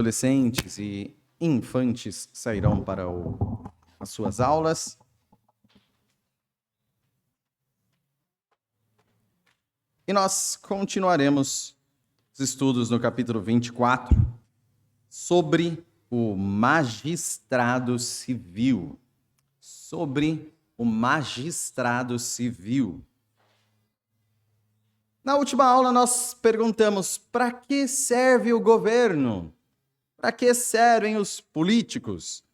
Adolescentes e infantes sairão para as suas aulas. E nós continuaremos os estudos no capítulo 24 sobre o magistrado civil. Sobre o magistrado civil. Na última aula nós perguntamos: para que serve o governo? Para que servem os políticos?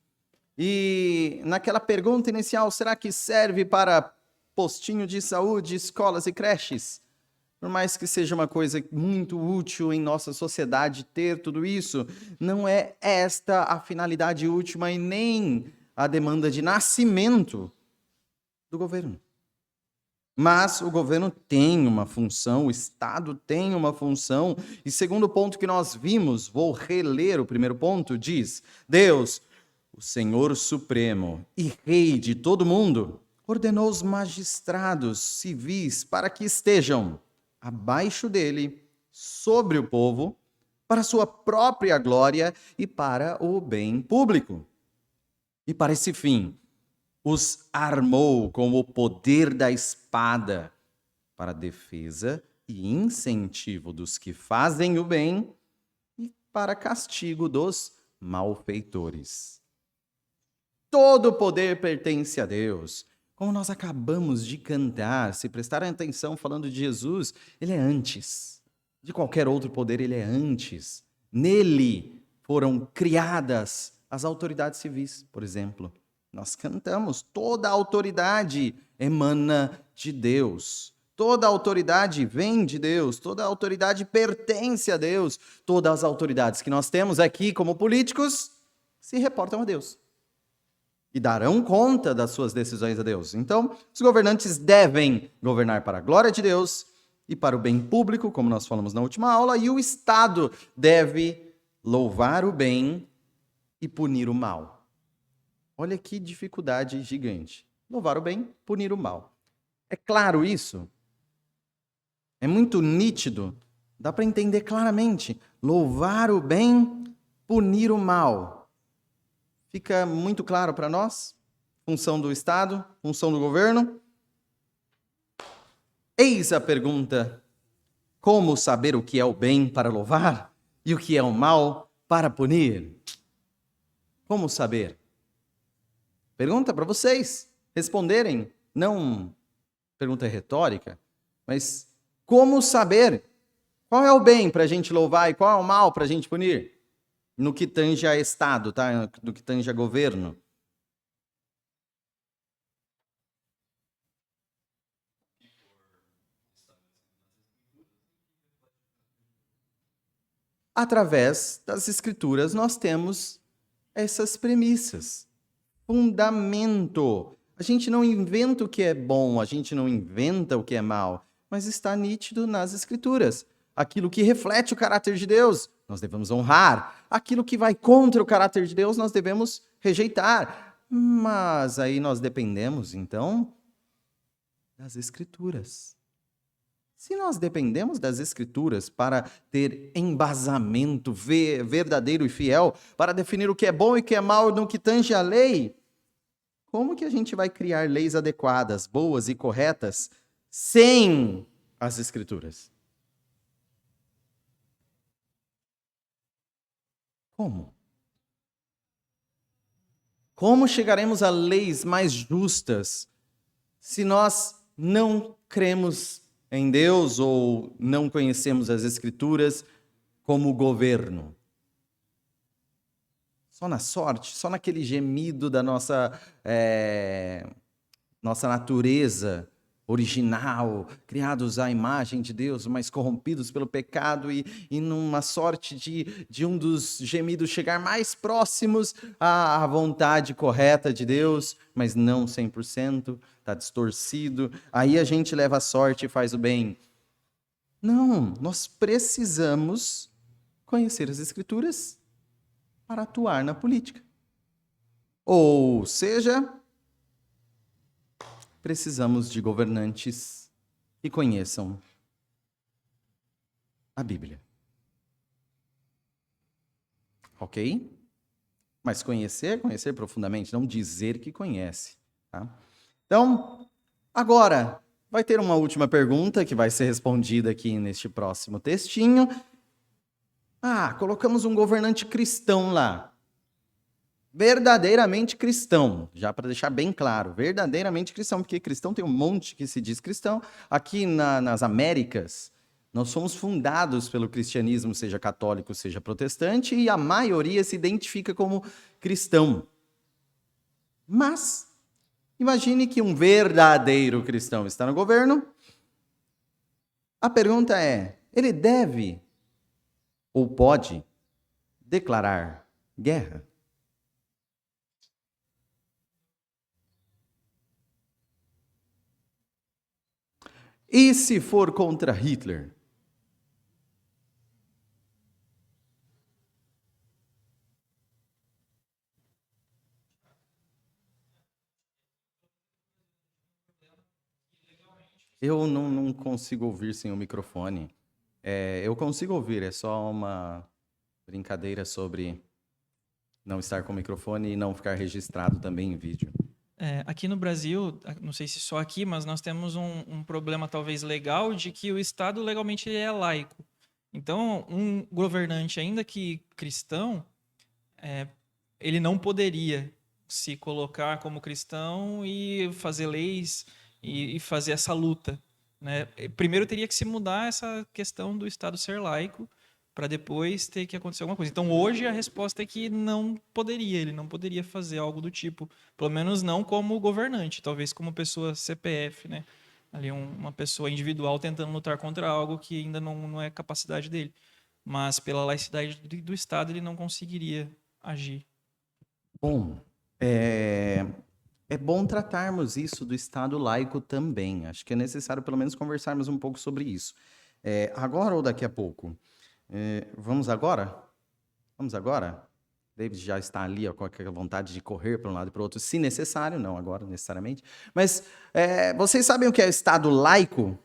E naquela pergunta inicial, será que serve para postinho de saúde, escolas e creches? Por mais que seja uma coisa muito útil em nossa sociedade ter tudo isso, não é esta a finalidade última e nem a demanda de nascimento do governo. Mas o governo tem uma função, o Estado tem uma função, e segundo o ponto que nós vimos, vou reler o primeiro ponto, diz: Deus, o Senhor Supremo e Rei de todo mundo, ordenou os magistrados civis para que estejam abaixo dele, sobre o povo, para sua própria glória e para o bem público. E para esse fim, os armou com o poder da espada para defesa e incentivo dos que fazem o bem e para castigo dos malfeitores. Todo o poder pertence a Deus. Como nós acabamos de cantar, se prestarem atenção falando de Jesus, ele é antes. De qualquer outro poder, ele é antes. Nele foram criadas as autoridades civis, por exemplo. Nós cantamos, toda a autoridade emana de Deus. Toda a autoridade vem de Deus, toda a autoridade pertence a Deus. Todas as autoridades que nós temos aqui como políticos se reportam a Deus e darão conta das suas decisões a Deus. Então, os governantes devem governar para a glória de Deus e para o bem público, como nós falamos na última aula, e o Estado deve louvar o bem e punir o mal. Olha que dificuldade gigante. Louvar o bem, punir o mal. É claro isso? É muito nítido? Dá para entender claramente. Louvar o bem, punir o mal. Fica muito claro para nós? Função do Estado, função do governo? Eis a pergunta: como saber o que é o bem para louvar e o que é o mal para punir? Como saber? Pergunta para vocês responderem, não pergunta retórica, mas como saber qual é o bem para a gente louvar e qual é o mal para a gente punir? No que tange a Estado, tá? No que tange a governo. Através das Escrituras nós temos essas premissas. Fundamento. A gente não inventa o que é bom, a gente não inventa o que é mal, mas está nítido nas Escrituras. Aquilo que reflete o caráter de Deus, nós devemos honrar. Aquilo que vai contra o caráter de Deus, nós devemos rejeitar. Mas aí nós dependemos, então, das Escrituras. Se nós dependemos das Escrituras para ter embasamento verdadeiro e fiel, para definir o que é bom e o que é mal no que tange a lei, como que a gente vai criar leis adequadas, boas e corretas, sem as Escrituras? Como? Como chegaremos a leis mais justas se nós não cremos em Deus ou não conhecemos as Escrituras como governo? Só na sorte, só naquele gemido da nossa natureza original, criados à imagem de Deus, mas corrompidos pelo pecado e numa sorte de um dos gemidos chegar mais próximos à vontade correta de Deus, mas não 100%, está distorcido. Aí a gente leva a sorte e faz o bem. Não, nós precisamos conhecer as Escrituras para atuar na política. Ou seja, precisamos de governantes que conheçam a Bíblia. Ok? Mas conhecer profundamente, não dizer que conhece. Tá? Então, agora, vai ter uma última pergunta que vai ser respondida aqui neste próximo textinho. Colocamos um governante cristão lá. Verdadeiramente cristão, já para deixar bem claro, verdadeiramente cristão, porque cristão tem um monte que se diz cristão. Aqui nas Américas, nós somos fundados pelo cristianismo, seja católico, seja protestante, e a maioria se identifica como cristão. Mas, imagine que um verdadeiro cristão está no governo. A pergunta é, ele deve ou pode declarar guerra? E se for contra Hitler? Eu não consigo ouvir sem o microfone. Eu consigo ouvir, é só uma brincadeira sobre não estar com o microfone e não ficar registrado também em vídeo. Aqui no Brasil, não sei se só aqui, mas nós temos um problema talvez legal de que o Estado legalmente ele é laico. Então, um governante, ainda que cristão, ele não poderia se colocar como cristão e fazer leis e fazer essa luta, né? Primeiro teria que se mudar essa questão do Estado ser laico para depois ter que acontecer alguma coisa. Então, hoje a resposta é que ele não poderia fazer algo do tipo, pelo menos não como governante, talvez como pessoa CPF, né? Ali uma pessoa individual tentando lutar contra algo que ainda não é capacidade dele. Mas pela laicidade do Estado ele não conseguiria agir. Bom, é bom tratarmos isso do Estado laico também. Acho que é necessário pelo menos conversarmos um pouco sobre isso. Agora ou daqui a pouco? Vamos agora? Vamos agora? David já está ali, ó, com aquela vontade de correr para um lado e para o outro, se necessário, não agora necessariamente. Mas vocês sabem o que é Estado laico?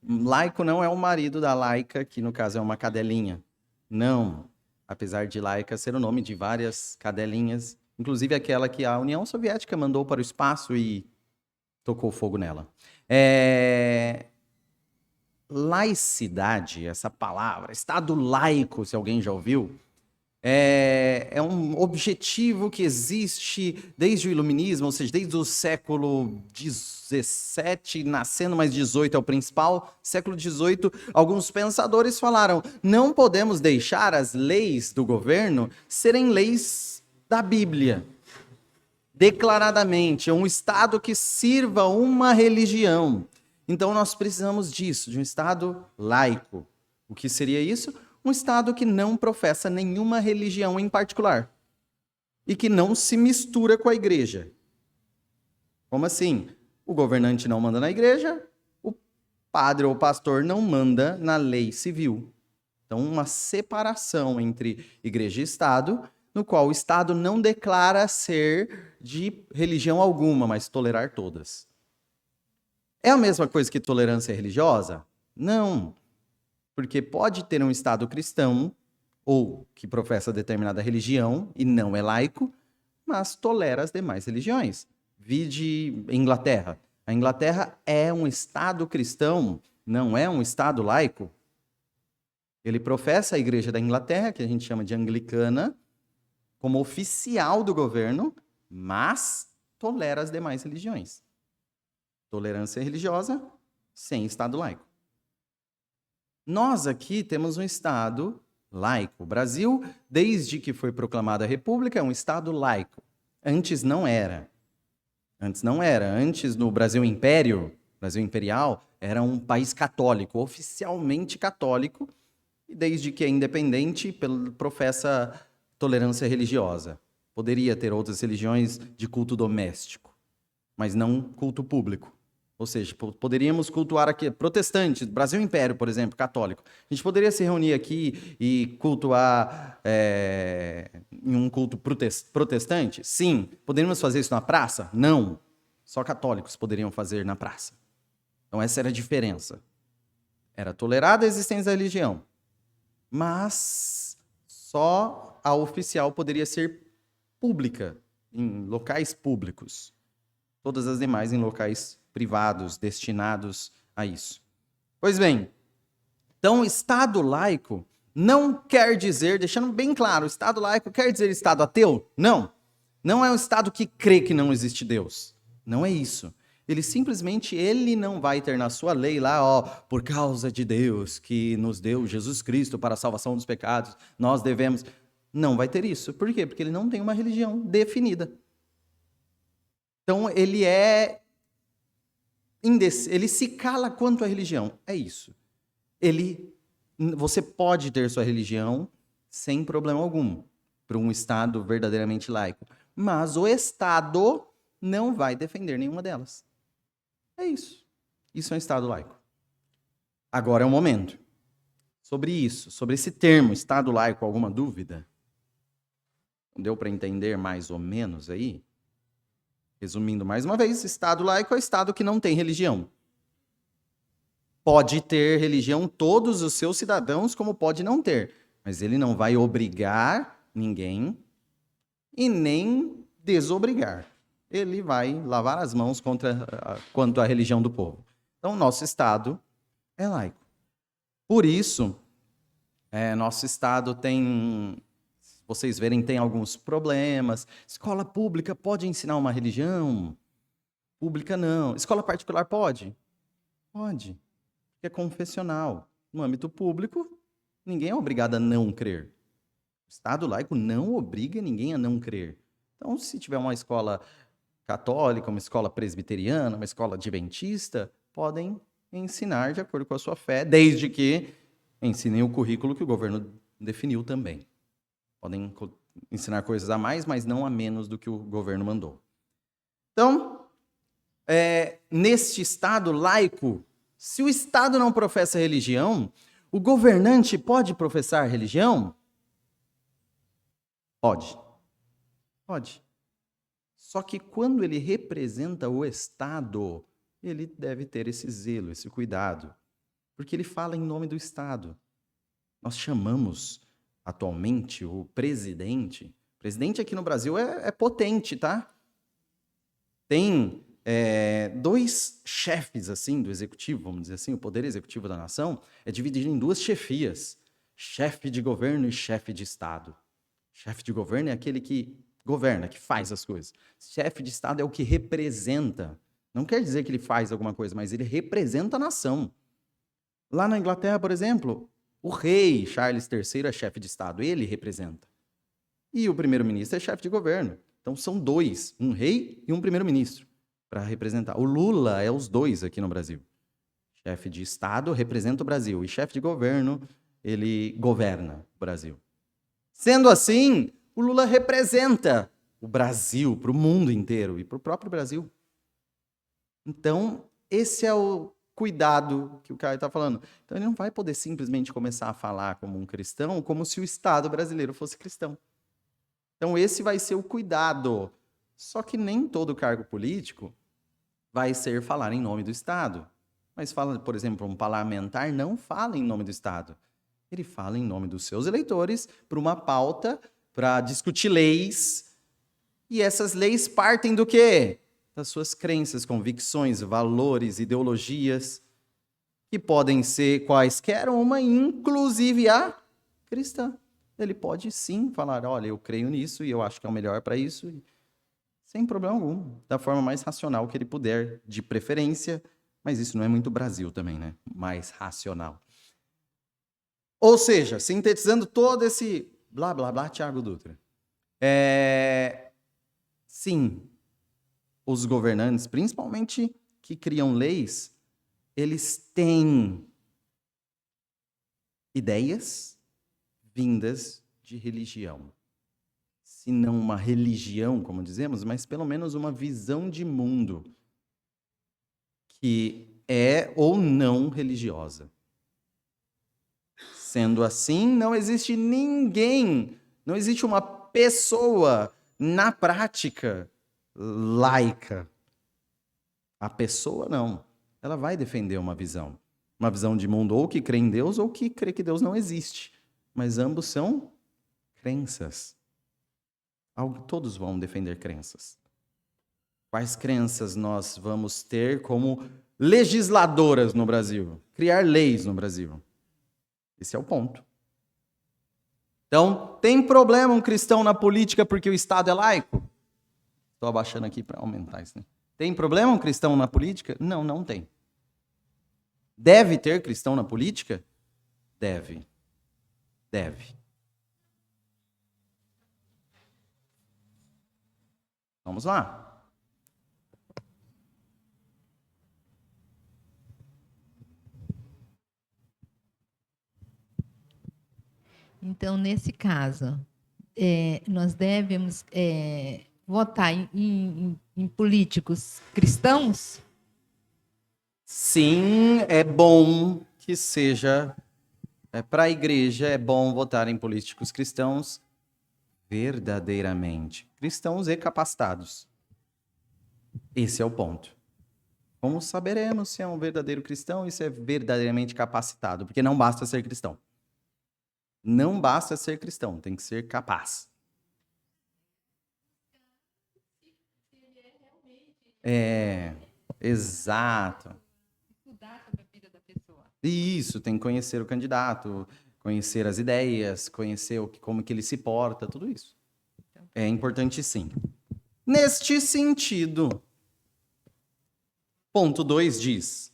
Laico não é o marido da laica, que no caso é uma cadelinha. Não. Apesar de laica ser o nome de várias cadelinhas, inclusive aquela que a União Soviética mandou para o espaço e tocou fogo nela. Laicidade, essa palavra, Estado laico, se alguém já ouviu, é um objetivo que existe desde o Iluminismo, ou seja, desde o século XVII, nascendo, mas XVIII é o principal. Século XVIII, alguns pensadores falaram: não podemos deixar as leis do governo serem leis da Bíblia. Declaradamente, um Estado que sirva uma religião. Então nós precisamos disso, de um Estado laico. O que seria isso? Um Estado que não professa nenhuma religião em particular e que não se mistura com a igreja. Como assim? O governante não manda na igreja, o padre ou pastor não manda na lei civil. Então, uma separação entre igreja e Estado, no qual o Estado não declara ser de religião alguma, mas tolerar todas. É a mesma coisa que tolerância religiosa? Não. Porque pode ter um Estado cristão ou que professa determinada religião e não é laico, mas tolera as demais religiões. Vide Inglaterra. A Inglaterra é um Estado cristão, não é um Estado laico. Ele professa a Igreja da Inglaterra, que a gente chama de anglicana, como oficial do governo, mas tolera as demais religiões. Tolerância religiosa sem Estado laico. Nós aqui temos um Estado laico. O Brasil, desde que foi proclamada a República, é um Estado laico. Antes não era. Antes, no Brasil Império, Brasil Imperial, era um país católico, oficialmente católico, e desde que é independente, professa tolerância religiosa. Poderia ter outras religiões de culto doméstico, mas não culto público. Ou seja, poderíamos cultuar aqui protestantes, Brasil Império, por exemplo, católico. A gente poderia se reunir aqui e cultuar em um culto protestante? Sim. Poderíamos fazer isso na praça? Não. Só católicos poderiam fazer na praça. Então essa era a diferença. Era tolerada a existência da religião, mas só a oficial poderia ser pública, em locais públicos. Todas as demais em locais privados, destinados a isso. Pois bem, então, Estado laico não quer dizer, deixando bem claro, Estado laico quer dizer Estado ateu? Não. Não é um Estado que crê que não existe Deus. Não é isso. Ele não vai ter na sua lei lá, ó, por causa de Deus que nos deu Jesus Cristo para a salvação dos pecados, nós devemos. Não vai ter isso. Por quê? Porque ele não tem uma religião definida. Então, ele se cala quanto à religião. É isso. Você pode ter sua religião sem problema algum, para um Estado verdadeiramente laico. Mas o Estado não vai defender nenhuma delas. É isso. Isso é um Estado laico. Agora é o momento. Sobre isso, sobre esse termo, Estado laico, alguma dúvida? Deu para entender mais ou menos aí? Resumindo mais uma vez, Estado laico é o Estado que não tem religião. Pode ter religião todos os seus cidadãos, como pode não ter. Mas ele não vai obrigar ninguém e nem desobrigar. Ele vai lavar as mãos quanto à religião do povo. Então, nosso Estado é laico. Por isso, nosso Estado tem, se vocês verem, tem alguns problemas. Escola pública pode ensinar uma religião? Pública não. Escola particular pode? Pode. Porque é confessional. No âmbito público, ninguém é obrigado a não crer. O Estado laico não obriga ninguém a não crer. Então, se tiver uma escola católica, uma escola presbiteriana, uma escola adventista, podem ensinar de acordo com a sua fé, desde que ensinem o currículo que o governo definiu também. Podem ensinar coisas a mais, mas não a menos do que o governo mandou. Então, neste Estado laico, se o Estado não professa religião, o governante pode professar religião? Pode. Pode. Só que quando ele representa o Estado, ele deve ter esse zelo, esse cuidado, porque ele fala em nome do Estado. Nós chamamos atualmente o presidente. O presidente aqui no Brasil é potente, tá? Tem dois chefes assim do executivo, vamos dizer assim, o poder executivo da nação é dividido em duas chefias: chefe de governo e chefe de Estado. Chefe de governo é aquele que governa, que faz as coisas. Chefe de Estado é o que representa. Não quer dizer que ele faz alguma coisa, mas ele representa a nação. Lá na Inglaterra, por exemplo, o rei Charles III é chefe de Estado, ele representa. E o primeiro-ministro é chefe de governo. Então são dois, um rei e um primeiro-ministro, para representar. O Lula é os dois aqui no Brasil. Chefe de Estado representa o Brasil e chefe de governo, ele governa o Brasil. Sendo assim, o Lula representa o Brasil para o mundo inteiro e para o próprio Brasil. Então, esse é o cuidado que o Caio está falando. Então, ele não vai poder simplesmente começar a falar como um cristão, como se o Estado brasileiro fosse cristão. Então, esse vai ser o cuidado. Só que nem todo cargo político vai ser falar em nome do Estado. Mas, por exemplo, um parlamentar não fala em nome do Estado. Ele fala em nome dos seus eleitores para uma pauta, para discutir leis. E essas leis partem do quê? Das suas crenças, convicções, valores, ideologias, que podem ser quaisquer uma, inclusive a cristã. Ele pode sim falar, olha, eu creio nisso e eu acho que é o melhor para isso, sem problema algum, da forma mais racional que ele puder, de preferência, mas isso não é muito Brasil também, né? Mais racional. Ou seja, sintetizando todo esse blá, blá, blá, Thiago Dutra. Sim, os governantes, principalmente que criam leis, eles têm ideias vindas de religião. Se não uma religião, como dizemos, mas pelo menos uma visão de mundo que é ou não religiosa. Sendo assim, não existe ninguém, não existe uma pessoa na prática laica. A pessoa não. Ela vai defender uma visão de mundo ou que crê em Deus ou que crê que Deus não existe. mas ambos são crenças. Todos vão defender crenças. Quais crenças nós vamos ter como legisladoras no Brasil? Criar leis no Brasil. Esse é o ponto. Então, tem problema um cristão na política porque o Estado é laico? Estou abaixando aqui para aumentar isso. Né? Tem problema um cristão na política? Não, não tem. Deve ter cristão na política? Deve. Deve. Vamos lá. Então, nesse caso, nós devemos votar em políticos cristãos? Sim, é bom que seja. Para a igreja, é bom votar em políticos cristãos verdadeiramente. Cristãos e capacitados. Esse é o ponto. Como saberemos se é um verdadeiro cristão e se é verdadeiramente capacitado? Porque não basta ser cristão. Não basta ser cristão, tem que ser capaz. Exato. Estudar sobre a vida da pessoa. Isso, tem que conhecer o candidato, conhecer as ideias, conhecer como que ele se porta, tudo isso. É importante sim. Neste sentido, ponto 2 diz,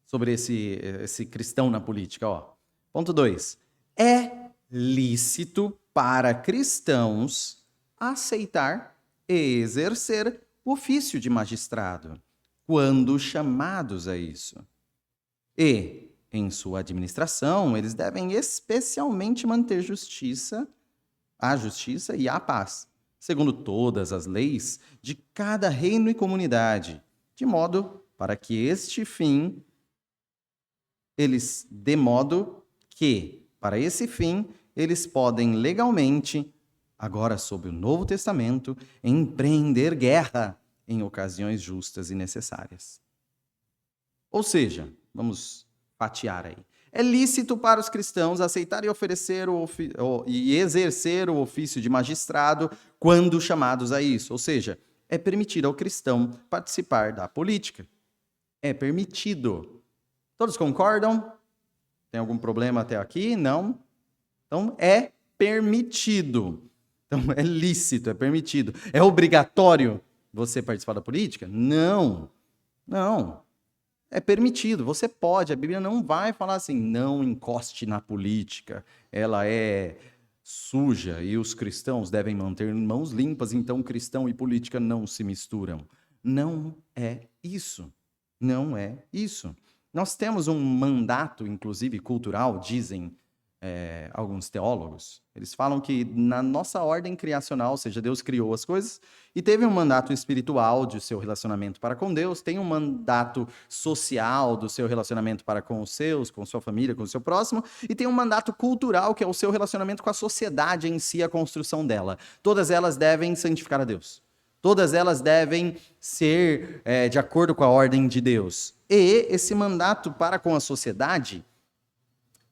sobre esse cristão na política, ó. Ponto 2. É lícito para cristãos aceitar e exercer o ofício de magistrado, quando chamados a isso. E, em sua administração, eles devem especialmente manter a justiça e a paz, segundo todas as leis de cada reino e comunidade, de modo para que para esse fim, eles podem legalmente, agora sob o Novo Testamento, empreender guerra em ocasiões justas e necessárias. Ou seja, vamos fatiar aí. É lícito para os cristãos aceitar e oferecer e exercer o ofício de magistrado quando chamados a isso. Ou seja, é permitido ao cristão participar da política. É permitido. Todos concordam? Tem algum problema até aqui? Não? Então, é permitido. Então, é lícito, é permitido. É obrigatório você participar da política? Não. Não. É permitido, você pode. A Bíblia não vai falar assim, não encoste na política, ela é suja e os cristãos devem manter mãos limpas, então cristão e política não se misturam. Não é isso. Não é isso. Nós temos um mandato, inclusive cultural, dizem alguns teólogos. Eles falam que na nossa ordem criacional, ou seja, Deus criou as coisas e teve um mandato espiritual de seu relacionamento para com Deus, tem um mandato social do seu relacionamento para com os seus, com sua família, com o seu próximo, e tem um mandato cultural que é o seu relacionamento com a sociedade em si, a construção dela. Todas elas devem santificar a Deus. Todas elas devem ser de acordo com a ordem de Deus. E esse mandato para com a sociedade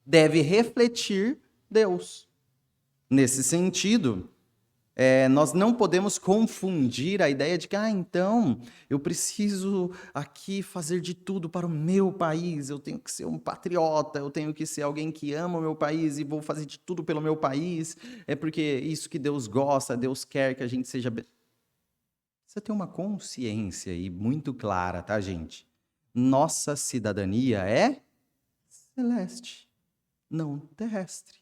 deve refletir Deus. Nesse sentido, nós não podemos confundir a ideia de que, então, eu preciso aqui fazer de tudo para o meu país, eu tenho que ser um patriota, eu tenho que ser alguém que ama o meu país e vou fazer de tudo pelo meu país, é porque é isso que Deus gosta, Deus quer que a gente seja... Você tem uma consciência aí muito clara, tá, gente? Nossa cidadania é celeste, não terrestre.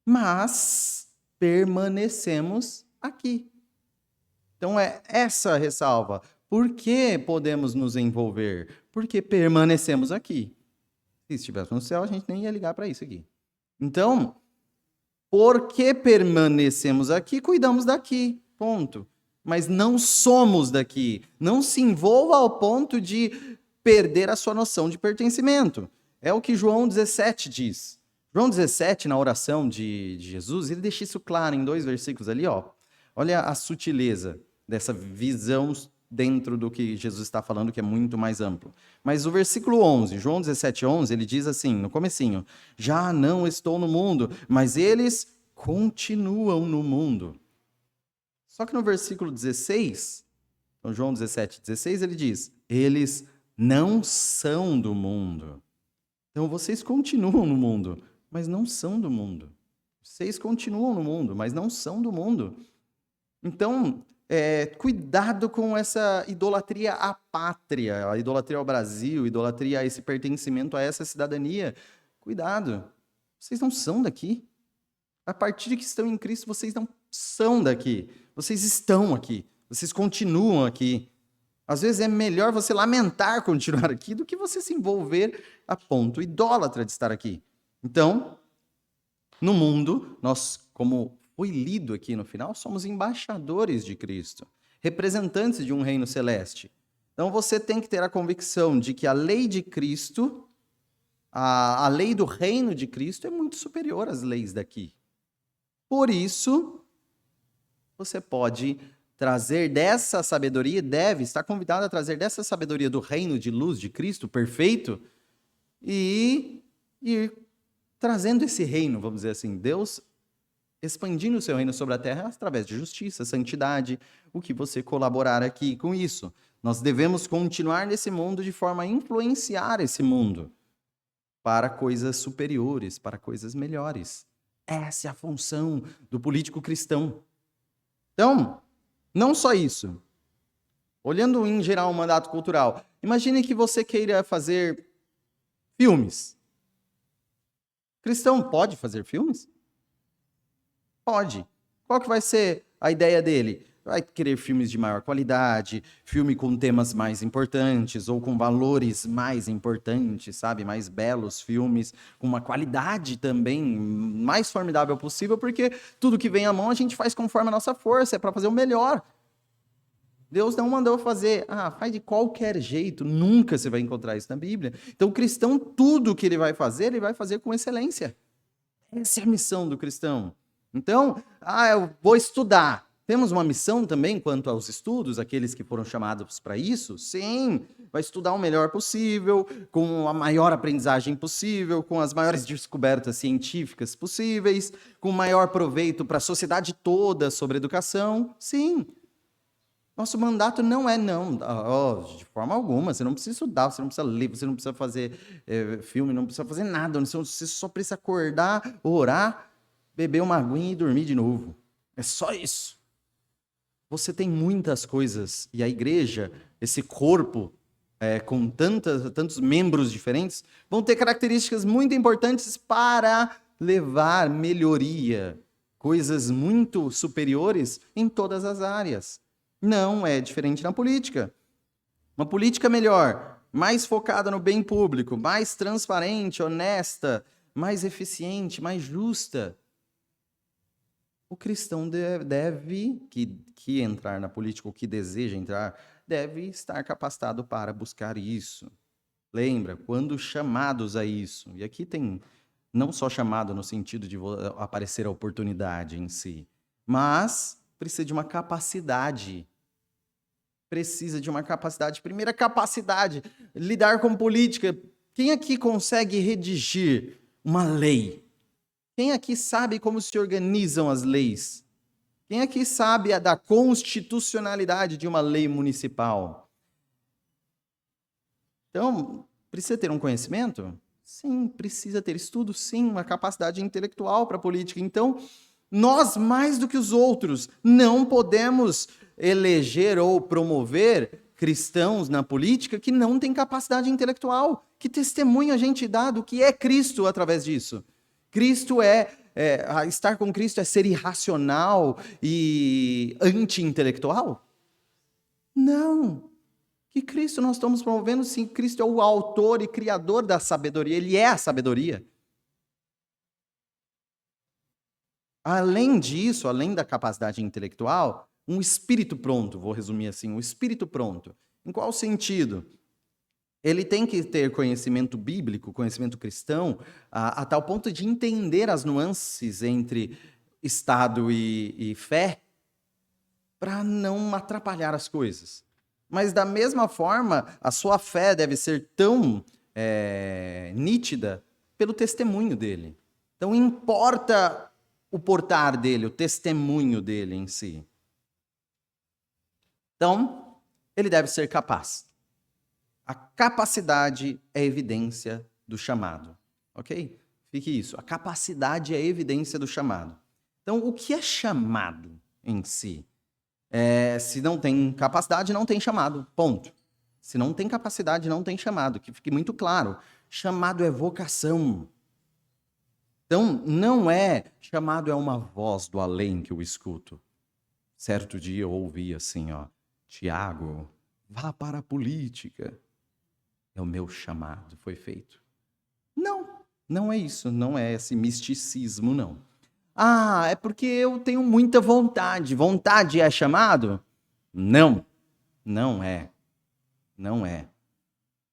Mas permanecemos aqui. Então é essa a ressalva. Por que podemos nos envolver? Porque permanecemos aqui. Se estivéssemos no céu, a gente nem ia ligar para isso aqui. Então, porque permanecemos aqui, cuidamos daqui. Ponto. Mas não somos daqui. Não se envolva ao ponto de perder a sua noção de pertencimento. É o que João 17 diz. João 17, na oração de Jesus, ele deixa isso claro em 2 versículos ali, ó. Olha a sutileza dessa visão dentro do que Jesus está falando, que é muito mais amplo. Mas o versículo 11, João 17:11, ele diz assim, no comecinho: já não estou no mundo, mas eles continuam no mundo. Só que no versículo 16, então João 17:16, ele diz: eles não são do mundo. Então vocês continuam no mundo, mas não são do mundo. Vocês continuam no mundo, mas não são do mundo. Então, cuidado com essa idolatria à pátria, a idolatria ao Brasil, idolatria a esse pertencimento a essa cidadania. Cuidado, vocês não são daqui. A partir de que estão em Cristo, vocês não são daqui. Vocês estão aqui, vocês continuam aqui. Às vezes é melhor você lamentar continuar aqui do que você se envolver a ponto idólatra de estar aqui. Então, no mundo, nós, como foi lido aqui no final, somos embaixadores de Cristo, representantes de um reino celeste. Então você tem que ter a convicção de que a lei de Cristo, a lei do reino de Cristo é muito superior às leis daqui. Por isso, você pode trazer dessa sabedoria, deve estar convidado a trazer dessa sabedoria do reino de luz de Cristo perfeito e ir trazendo esse reino, vamos dizer assim, Deus expandindo o seu reino sobre a terra através de justiça, santidade, o que você colaborar aqui com isso. Nós devemos continuar nesse mundo de forma a influenciar esse mundo para coisas superiores, para coisas melhores. Essa é a função do político cristão. Então, não só isso. Olhando em geral o mandato cultural, imagine que você queira fazer filmes. Cristão pode fazer filmes? Pode. Qual que vai ser a ideia dele? Vai querer filmes de maior qualidade, filme com temas mais importantes ou com valores mais importantes, sabe? Mais belos filmes, com uma qualidade também mais formidável possível, porque tudo que vem à mão a gente faz conforme a nossa força, é para fazer o melhor. Deus não mandou fazer, faz de qualquer jeito, nunca você vai encontrar isso na Bíblia. Então o cristão, tudo que ele vai fazer com excelência. Essa é a missão do cristão. Então, eu vou estudar. Temos uma missão também quanto aos estudos, aqueles que foram chamados para isso? Sim, vai estudar o melhor possível, com a maior aprendizagem possível, com as maiores descobertas científicas possíveis, com o maior proveito para a sociedade toda sobre educação. Sim. Nosso mandato não é de forma alguma. Você não precisa estudar, você não precisa ler, você não precisa fazer filme, não precisa fazer nada. Você só precisa acordar, orar, beber uma aguinha e dormir de novo. É só isso. Você tem muitas coisas, e a igreja, esse corpo, com tantos membros diferentes, vão ter características muito importantes para levar melhoria, coisas muito superiores em todas as áreas. Não é diferente na política. Uma política melhor, mais focada no bem público, mais transparente, honesta, mais eficiente, mais justa. O cristão que entrar na política, ou que deseja entrar, deve estar capacitado para buscar isso. Lembra, quando chamados a isso, e aqui tem não só chamado no sentido de aparecer a oportunidade em si, mas precisa de uma capacidade. Primeira capacidade, lidar com política. Quem aqui consegue redigir uma lei? Quem aqui sabe como se organizam as leis? Quem aqui sabe da constitucionalidade de uma lei municipal? Então, precisa ter um conhecimento? Sim, precisa ter estudo, sim, uma capacidade intelectual para a política. Então, nós, mais do que os outros, não podemos eleger ou promover cristãos na política que não têm capacidade intelectual. Que testemunho a gente dá do que é Cristo através disso? Estar com Cristo é ser irracional e anti-intelectual? Não. Que Cristo nós estamos promovendo? Sim, Cristo é o autor e criador da sabedoria. Ele é a sabedoria. Além disso, além da capacidade intelectual, um espírito pronto, vou resumir assim, um espírito pronto. Em qual sentido? Ele tem que ter conhecimento bíblico, conhecimento cristão, a tal ponto de entender as nuances entre Estado e fé, para não atrapalhar as coisas. Mas da mesma forma, a sua fé deve ser tão nítida pelo testemunho dele. Então importa o portar dele, o testemunho dele em si. Então, ele deve ser capaz. A capacidade é evidência do chamado, ok? Fique isso. A capacidade é evidência do chamado. Então, o que é chamado em si? Se não tem capacidade, não tem chamado. Ponto. Se não tem capacidade, não tem chamado. Que fique muito claro. Chamado é vocação. Então, não é chamado, é uma voz do além que eu escuto. Certo dia eu ouvi assim, ó, Tiago, vá para a política. É o meu chamado, foi feito. Não, não é isso, não é esse misticismo, não. Ah, é porque eu tenho muita vontade. Vontade é chamado? Não, não é. Não é.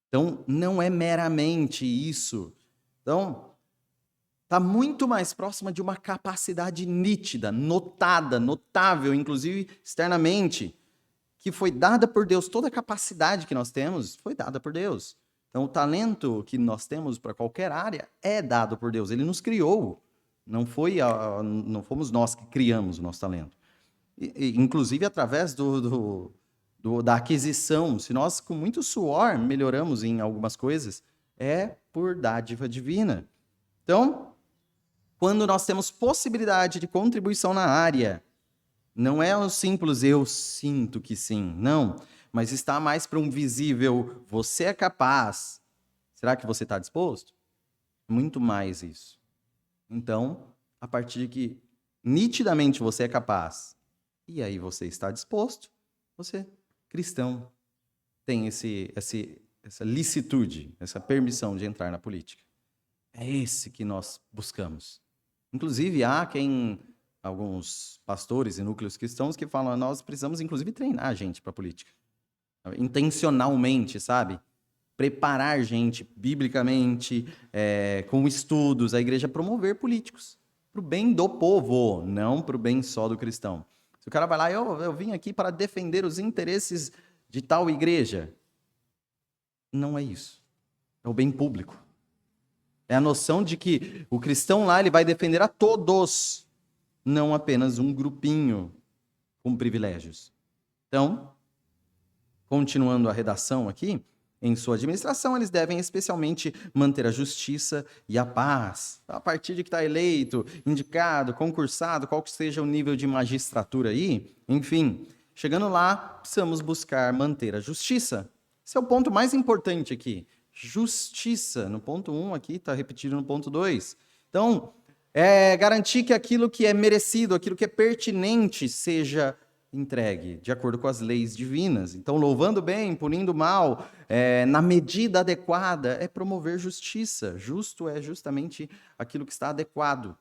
Então, não é meramente isso. Então, está muito mais próxima de uma capacidade nítida, notada, notável, inclusive externamente, que foi dada por Deus. Toda a capacidade que nós temos foi dada por Deus. Então, o talento que nós temos para qualquer área é dado por Deus. Ele nos criou. Não fomos nós que criamos o nosso talento. Inclusive, através da aquisição. Se nós, com muito suor, melhoramos em algumas coisas, é por dádiva divina. Então, quando nós temos possibilidade de contribuição na área, não é um simples eu sinto que sim, não. Mas está mais para um visível, você é capaz. Será que você está disposto? Muito mais isso. Então, a partir de que nitidamente você é capaz, e aí você está disposto, você, cristão, tem essa licitude, essa permissão de entrar na política. É esse que nós buscamos. Inclusive, há alguns pastores e núcleos cristãos que falam, nós precisamos, inclusive, treinar a gente para a política. Intencionalmente, sabe? Preparar gente biblicamente, com estudos, a igreja promover políticos. Para o bem do povo, não para o bem só do cristão. Se o cara vai lá, eu vim aqui para defender os interesses de tal igreja. Não é isso. É o bem público. É a noção de que o cristão lá ele vai defender a todos, não apenas um grupinho com privilégios. Então, continuando a redação aqui, em sua administração, eles devem especialmente manter a justiça e a paz. A partir de que está eleito, indicado, concursado, qual que seja o nível de magistratura aí, enfim, chegando lá, precisamos buscar manter a justiça. Esse é o ponto mais importante aqui. Justiça, no ponto 1 aqui, está repetido no ponto 2. Então, garantir que aquilo que é merecido, aquilo que é pertinente, seja entregue de acordo com as leis divinas. Então, louvando bem, punindo mal, na medida adequada, é promover justiça. Justo é justamente aquilo que está adequado,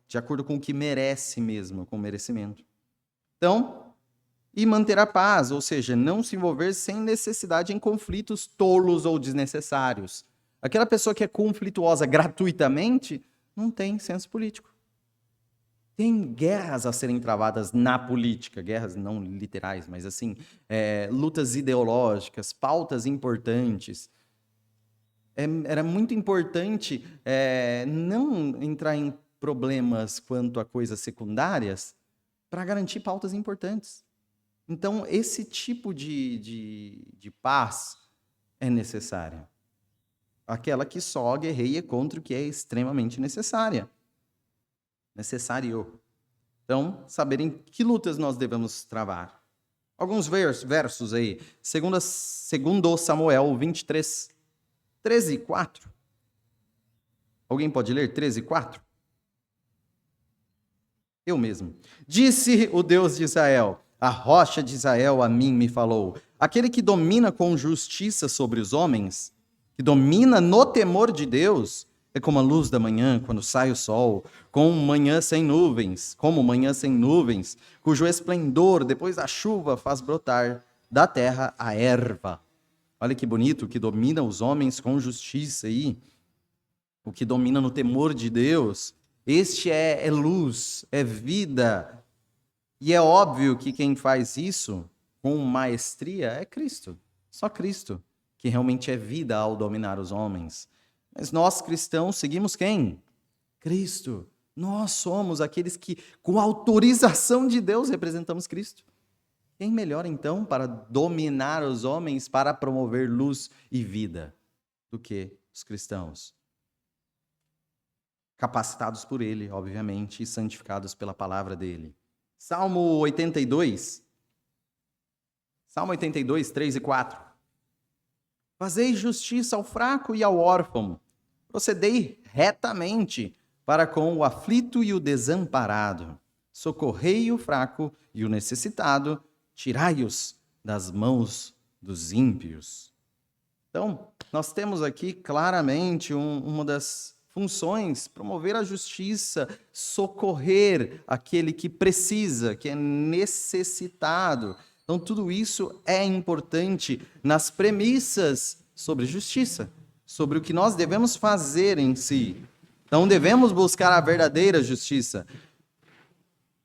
de acordo com o que merece mesmo, com merecimento. Então, e manter a paz, ou seja, não se envolver sem necessidade em conflitos tolos ou desnecessários. Aquela pessoa que é conflituosa gratuitamente não tem senso político. Tem guerras a serem travadas na política, guerras não literais, mas assim, lutas ideológicas, pautas importantes. Era muito importante não entrar em problemas quanto a coisas secundárias para garantir pautas importantes. Então, esse tipo de paz é necessária. Aquela que só guerreia contra o que é extremamente necessária. Necessário. Então, saberem que lutas nós devemos travar. Alguns versos aí. Segundo Samuel 23, 13 e 4. Alguém pode ler 13 e 4? Eu mesmo. Disse o Deus de Israel, a rocha de Israel a mim me falou. Aquele que domina com justiça sobre os homens, que domina no temor de Deus, é como a luz da manhã, quando sai o sol, como manhã sem nuvens, cujo esplendor, depois da chuva, faz brotar da terra a erva. Olha que bonito, o que domina os homens com justiça aí, o que domina no temor de Deus, este é luz, é vida, E é óbvio que quem faz isso com maestria é Cristo. Só Cristo, que realmente é vida ao dominar os homens. Mas nós cristãos seguimos quem? Cristo. Nós somos aqueles que, com autorização de Deus, representamos Cristo. Quem melhor, então, para dominar os homens, para promover luz e vida, do que os cristãos? Capacitados por Ele, obviamente, e santificados pela palavra dEle. Salmo 82, 3 e 4. Fazei justiça ao fraco e ao órfão, procedei retamente para com o aflito e o desamparado. Socorrei o fraco e o necessitado, tirai-os das mãos dos ímpios. Então, nós temos aqui claramente uma das funções, promover a justiça, socorrer aquele que precisa, que é necessitado. Então, tudo isso é importante nas premissas sobre justiça, sobre o que nós devemos fazer em si. Então, devemos buscar a verdadeira justiça.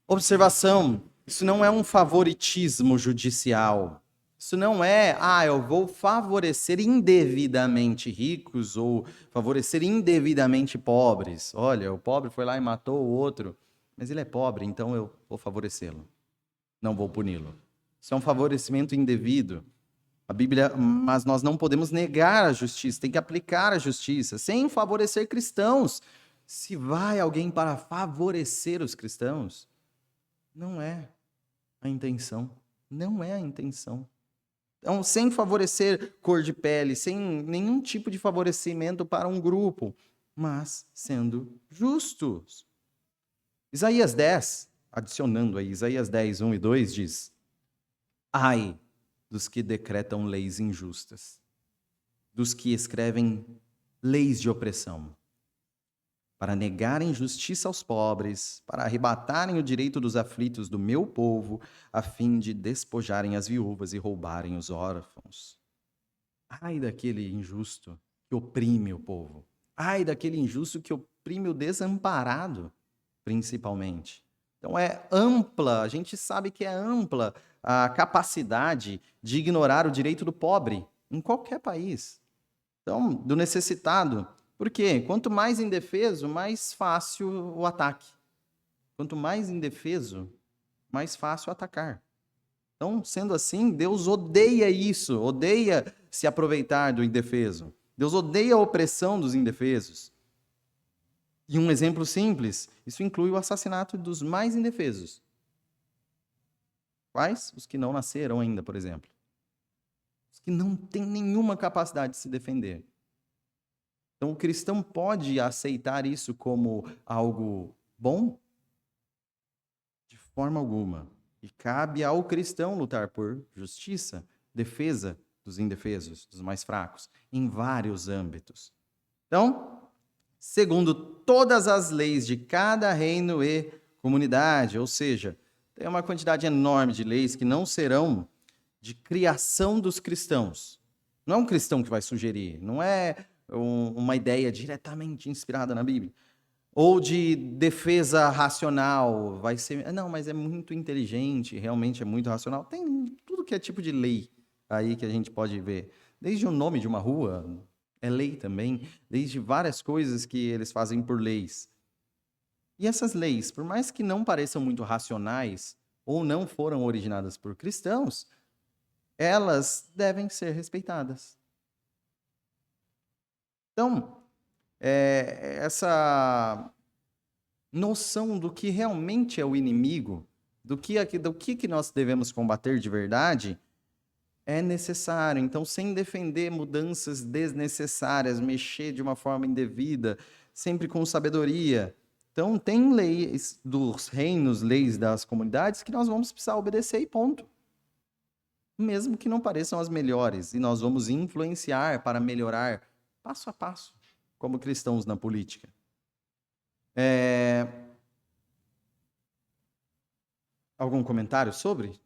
Observação, isso não é um favoritismo judicial. Isso não é, eu vou favorecer indevidamente ricos ou favorecer indevidamente pobres. Olha, o pobre foi lá e matou o outro, mas ele é pobre, então eu vou favorecê-lo. Não vou puni-lo. Isso é um favorecimento indevido. A Bíblia, mas nós não podemos negar a justiça, tem que aplicar a justiça, sem favorecer cristãos. Se vai alguém para favorecer os cristãos, não é a intenção. Não é a intenção. Então, sem favorecer cor de pele, sem nenhum tipo de favorecimento para um grupo, mas sendo justos. Isaías 10, adicionando aí, Isaías 10, 1 e 2 diz: ai dos que decretam leis injustas, dos que escrevem leis de opressão, para negarem justiça aos pobres, para arrebatarem o direito dos aflitos do meu povo, a fim de despojarem as viúvas e roubarem os órfãos. Ai daquele injusto que oprime o povo. Ai daquele injusto que oprime o desamparado, principalmente. Então é ampla, a gente sabe que é ampla a capacidade de ignorar o direito do pobre em qualquer país. Então, do necessitado. Por quê? Quanto mais indefeso, mais fácil o ataque. Quanto mais indefeso, mais fácil atacar. Então, sendo assim, Deus odeia isso, odeia se aproveitar do indefeso. Deus odeia a opressão dos indefesos. E um exemplo simples, isso inclui o assassinato dos mais indefesos. Quais? Os que não nasceram ainda, por exemplo. Os que não têm nenhuma capacidade de se defender. Então, o cristão pode aceitar isso como algo bom? De forma alguma. E cabe ao cristão lutar por justiça, defesa dos indefesos, dos mais fracos, em vários âmbitos. Então, segundo todas as leis de cada reino e comunidade, ou seja, tem uma quantidade enorme de leis que não serão de criação dos cristãos. Não é um cristão que vai sugerir, não é uma ideia diretamente inspirada na Bíblia. Ou de defesa racional, vai ser... Não, mas é muito inteligente, realmente é muito racional. Tem tudo que é tipo de lei aí que a gente pode ver. Desde o nome de uma rua, é lei também. Desde várias coisas que eles fazem por leis. E essas leis, por mais que não pareçam muito racionais, ou não foram originadas por cristãos, elas devem ser respeitadas. Então, essa noção do que realmente é o inimigo, do que nós devemos combater de verdade, é necessário. Então, sem defender mudanças desnecessárias, mexer de uma forma indevida, sempre com sabedoria. Então, tem leis dos reinos, leis das comunidades que nós vamos precisar obedecer e ponto. Mesmo que não pareçam as melhores, e nós vamos influenciar para melhorar passo a passo, como cristãos na política. Algum comentário sobre?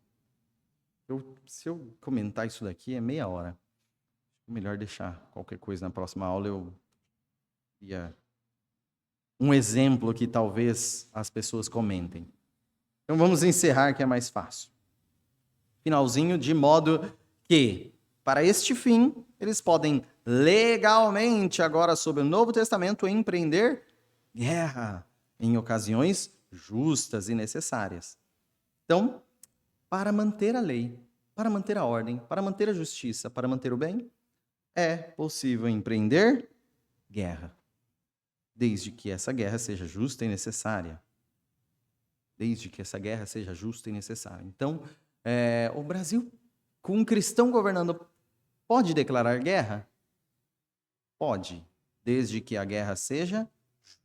Se eu comentar isso daqui, é meia hora. Melhor deixar qualquer coisa na próxima aula. Eu ia um exemplo que talvez as pessoas comentem. Então vamos encerrar que é mais fácil. Finalzinho, de modo que, para este fim, eles podem legalmente, agora sob o Novo Testamento, empreender guerra em ocasiões justas e necessárias. Então, para manter a lei, para manter a ordem, para manter a justiça, para manter o bem, é possível empreender guerra, desde que essa guerra seja justa e necessária. Desde que essa guerra seja justa e necessária. Então, o Brasil, com um cristão governando, pode declarar guerra? Pode, desde que a guerra seja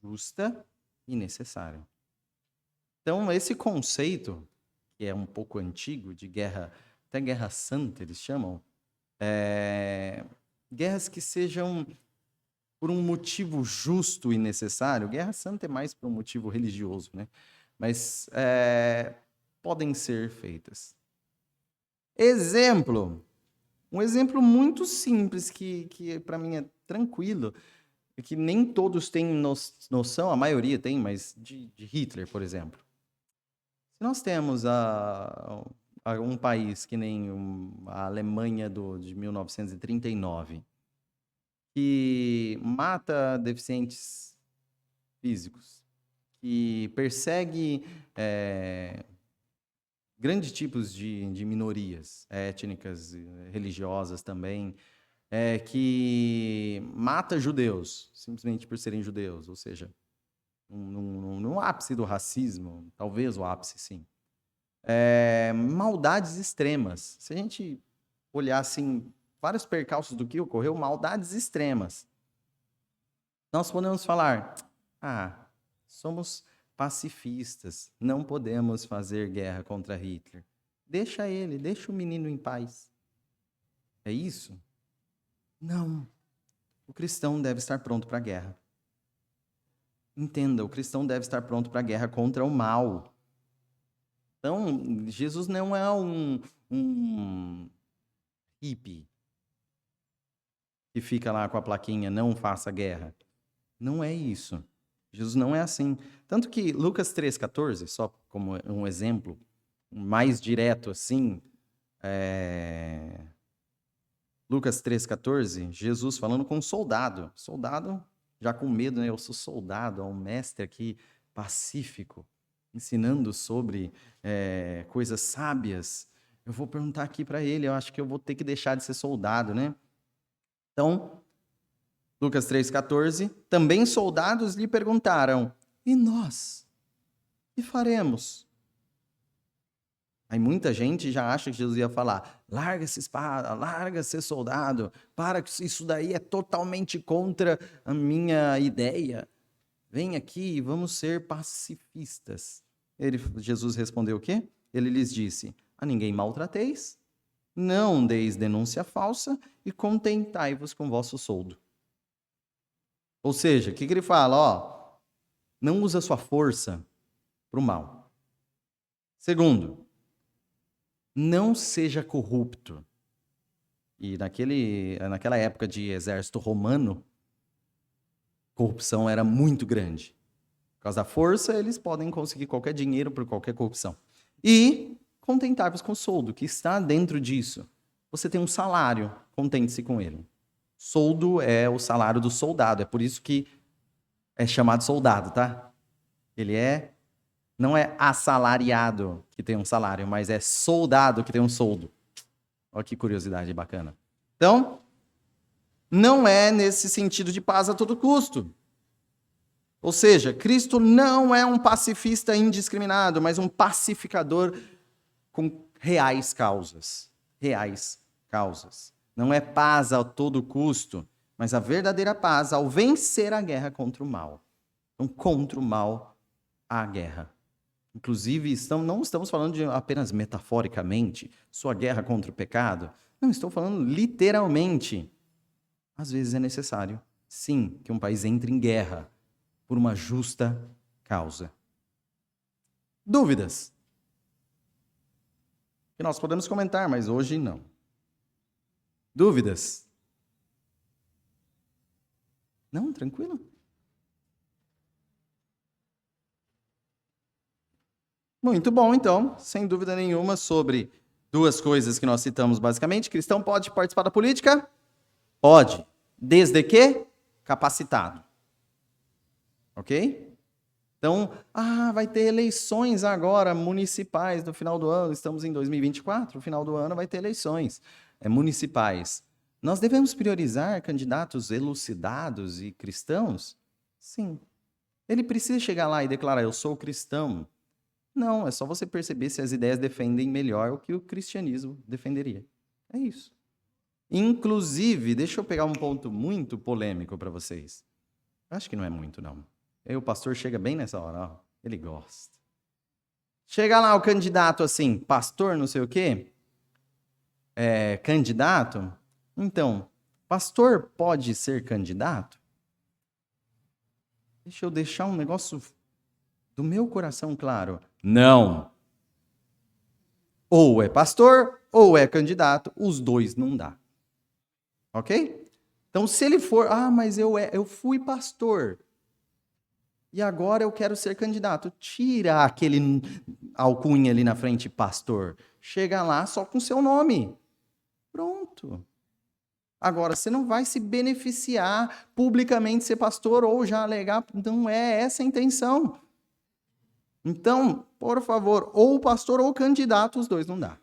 justa e necessária. Então, esse conceito, que é um pouco antigo, de guerra, até guerra santa eles chamam, guerras que sejam por um motivo justo e necessário. Guerra santa é mais por um motivo religioso, né? Mas podem ser feitas. Exemplo. Um exemplo muito simples que para mim é tranquilo, e que nem todos têm noção, a maioria tem, mas de Hitler, por exemplo. Se nós temos um país que nem a Alemanha de 1939, que mata deficientes físicos, que persegue grandes tipos de minorias étnicas, religiosas também, que mata judeus, simplesmente por serem judeus, ou seja, no ápice do racismo, talvez o ápice, sim. Maldades extremas. Se a gente olhar assim, vários percalços do que ocorreu, maldades extremas. Nós podemos falar, somos pacifistas, não podemos fazer guerra contra Hitler. Deixa o menino em paz. É isso? Não. O cristão deve estar pronto para a guerra. Entenda, o cristão deve estar pronto para a guerra contra o mal. Então, Jesus não é um hippie que fica lá com a plaquinha, não faça guerra. Não é isso. Jesus não é assim. Tanto que Lucas 3,14, só como um exemplo mais direto assim, Lucas 3,14, Jesus falando com um soldado. Soldado já com medo, né? Eu sou soldado, é um mestre aqui pacífico, ensinando sobre coisas sábias. Eu vou perguntar aqui para ele, eu acho que eu vou ter que deixar de ser soldado, né? Então, Lucas 3,14, também soldados lhe perguntaram, e nós? O que faremos? Aí muita gente já acha que Jesus ia falar, larga essa espada, larga ser soldado, para que isso daí é totalmente contra a minha ideia. Vem aqui e vamos ser pacifistas. Jesus respondeu o quê? Ele lhes disse, a ninguém maltrateis, não deis denúncia falsa e contentai-vos com vosso soldo. Ou seja, o que ele fala? Não usa sua força para o mal. Segundo, não seja corrupto. E naquela época de exército romano, corrupção era muito grande. Por causa da força, eles podem conseguir qualquer dinheiro por qualquer corrupção. E contentar-vos com o soldo, que está dentro disso. Você tem um salário, contente-se com ele. Soldo é o salário do soldado, é por isso que é chamado soldado, tá? Ele não é assalariado que tem um salário, mas é soldado que tem um soldo. Olha que curiosidade bacana. Então, não é nesse sentido de paz a todo custo. Ou seja, Cristo não é um pacifista indiscriminado, mas um pacificador com reais causas. Reais causas. Não é paz a todo custo, mas a verdadeira paz ao vencer a guerra contra o mal. Então, contra o mal, a guerra. Inclusive, não estamos falando de apenas metaforicamente, sua guerra contra o pecado. Não, estou falando literalmente. Às vezes é necessário, sim, que um país entre em guerra por uma justa causa. Dúvidas? Que nós podemos comentar, mas hoje não. Dúvidas? Não, tranquilo? Muito bom, então, sem dúvida nenhuma, sobre duas coisas que nós citamos basicamente. Cristão pode participar da política? Pode. Desde que capacitado. Ok? Então, vai ter eleições agora municipais no final do ano. Estamos em 2024, no final do ano vai ter eleições municipais. Nós devemos priorizar candidatos elucidados e cristãos? Sim. Ele precisa chegar lá e declarar: eu sou cristão. Não, é só você perceber se as ideias defendem melhor o que o cristianismo defenderia. É isso. Inclusive, deixa eu pegar um ponto muito polêmico para vocês. Acho que não é muito, não. Aí o pastor chega bem nessa hora, ó. Ele gosta. Chega lá o candidato assim, pastor não sei o quê, candidato. Então, pastor pode ser candidato? Deixa eu deixar um negócio do meu coração claro. Não. Ou é pastor, ou é candidato. Os dois não dá. Ok? Então, se ele for, mas eu fui pastor e agora eu quero ser candidato. Tira aquele alcunha ali na frente, pastor. Chega lá só com seu nome. Pronto. Agora, você não vai se beneficiar publicamente ser pastor ou já alegar. Não é essa a intenção. Então, por favor, ou pastor ou candidato, os dois não dá.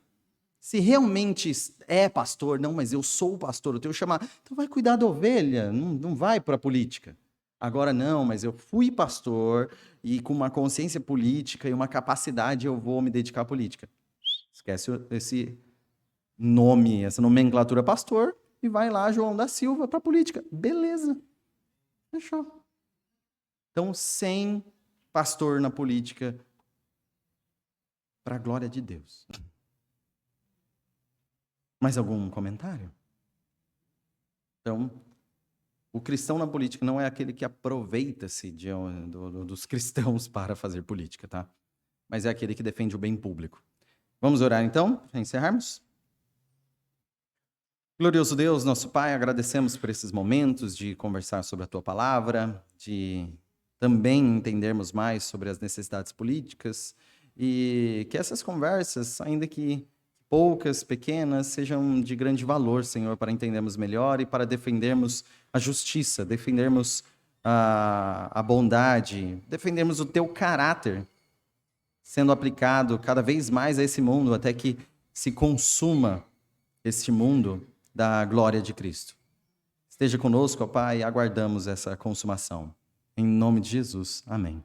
Se realmente é pastor, não, mas eu sou pastor, eu tenho que chamar. Então vai cuidar da ovelha, não vai para a política. Agora não, mas eu fui pastor e com uma consciência política e uma capacidade eu vou me dedicar à política. Esquece esse nome, essa nomenclatura pastor e vai lá João da Silva para a política. Beleza. Fechou. Então, sem pastor na política, para a glória de Deus. Mais algum comentário? Então, o cristão na política não é aquele que aproveita-se dos cristãos para fazer política, tá? Mas é aquele que defende o bem público. Vamos orar então, para encerrarmos? Glorioso Deus, nosso Pai, agradecemos por esses momentos de conversar sobre a Tua palavra, de também entendermos mais sobre as necessidades políticas e que essas conversas, ainda que poucas, pequenas, sejam de grande valor, Senhor, para entendermos melhor e para defendermos a justiça, defendermos a bondade, defendermos o Teu caráter sendo aplicado cada vez mais a esse mundo, até que se consuma este mundo da glória de Cristo. Esteja conosco, ó Pai, e aguardamos essa consumação. Em nome de Jesus. Amém.